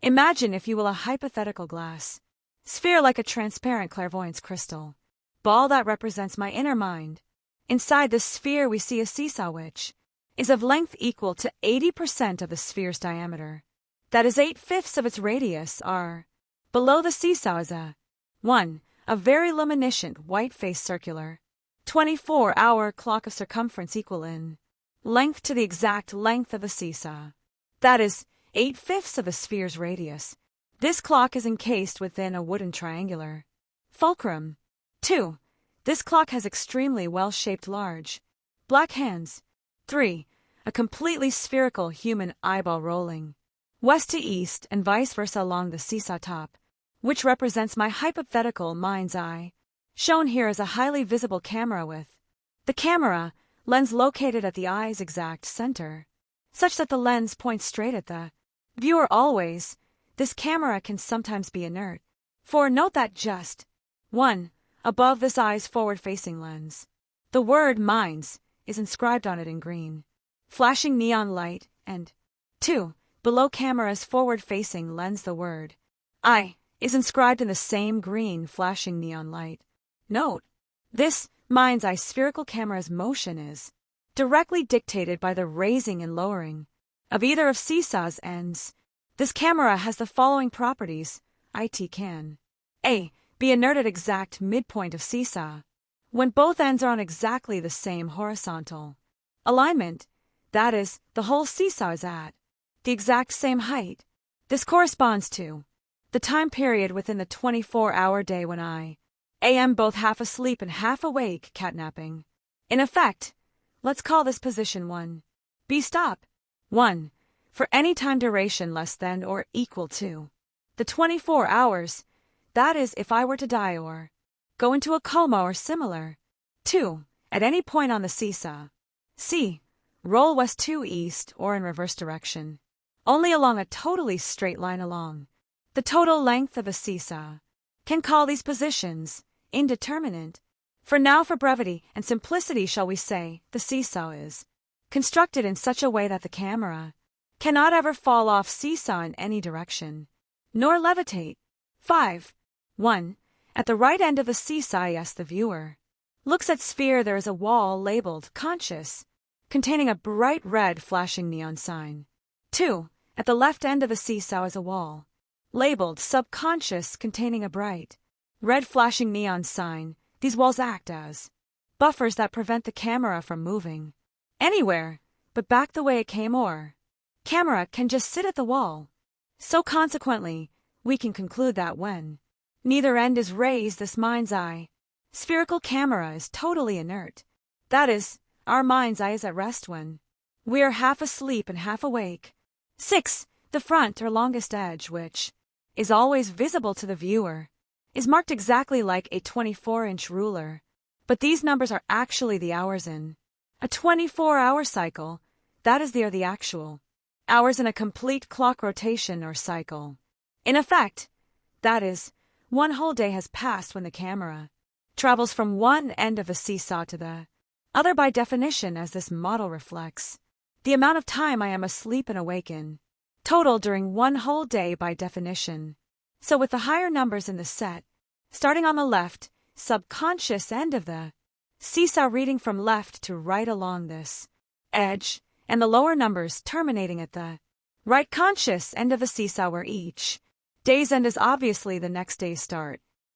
Imagine, if you will, a hypothetical glass sphere like a transparent clairvoyance crystal ball that represents my inner mind. Inside this sphere we see a seesaw which is of length equal to 80% of the sphere's diameter. That is 8/5 of its radius are. Below the seesaw is a very luminescent white-faced circular 24-hour clock of circumference equal in length to the exact length of the seesaw. That is 8/5 of the sphere's radius. This clock is encased within a wooden triangular fulcrum. 2. This clock has extremely well-shaped large black hands. 3. A completely spherical human eyeball rolling west to east and vice versa along the seesaw top, which represents my hypothetical mind's eye, shown here as a highly visible camera with the camera lens located at the eye's exact center, such that the lens points straight at the viewer always. This camera can sometimes be inert, for note that just 1. Above this eye's forward-facing lens, the word minds is inscribed on it in green, flashing neon light, and 2. Below camera's forward-facing lens the word I is inscribed in the same green flashing neon light. Note, this mind's eye spherical camera's motion is directly dictated by the raising and lowering of either of seesaw's ends. This camera has the following properties. It can A. Be inert at exact midpoint of seesaw, when both ends are on exactly the same horizontal alignment, that is, the whole seesaw is at the exact same height. This corresponds to the time period within the 24-hour day when I am both half asleep and half awake, catnapping. In effect, let's call this position 1. B stop 1. For any time duration less than or equal to the 24 hours, that is, if I were to die or go into a coma or similar. 2. At any point on the seesaw. C. Roll west to east or in reverse direction, only along a totally straight line along the total length of a seesaw. Can call these positions indeterminate. For now, for brevity and simplicity, shall we say, the seesaw is constructed in such a way that the camera cannot ever fall off seesaw in any direction, nor levitate. 5. 1. At the right end of the seesaw, yes, the viewer looks at sphere, there is a wall labeled conscious, containing a bright red flashing neon sign. 2. At the left end of the seesaw is a wall labeled subconscious, containing a bright red flashing neon sign. These walls act as buffers that prevent the camera from moving anywhere but back the way it came, or camera can just sit at the wall. So consequently, we can conclude that when neither end is raised, this mind's eye spherical camera is totally inert. That is, our mind's eye is at rest when we are half asleep and half awake. 6. The front or longest edge, which is always visible to the viewer, is marked exactly like a 24-inch ruler, but these numbers are actually the hours in a 24-hour cycle. That is, they are the actual hours in a complete clock rotation or cycle. In effect, that is, one whole day has passed when the camera travels from one end of the seesaw to the other. By definition, as this model reflects the amount of time I am asleep and awake in total during one whole day by definition. So with the higher numbers in the set, starting on the left subconscious end of the seesaw reading from left to right along this edge, and the lower numbers terminating at the right conscious end of the seesaw, where each day's end is obviously the next day's start.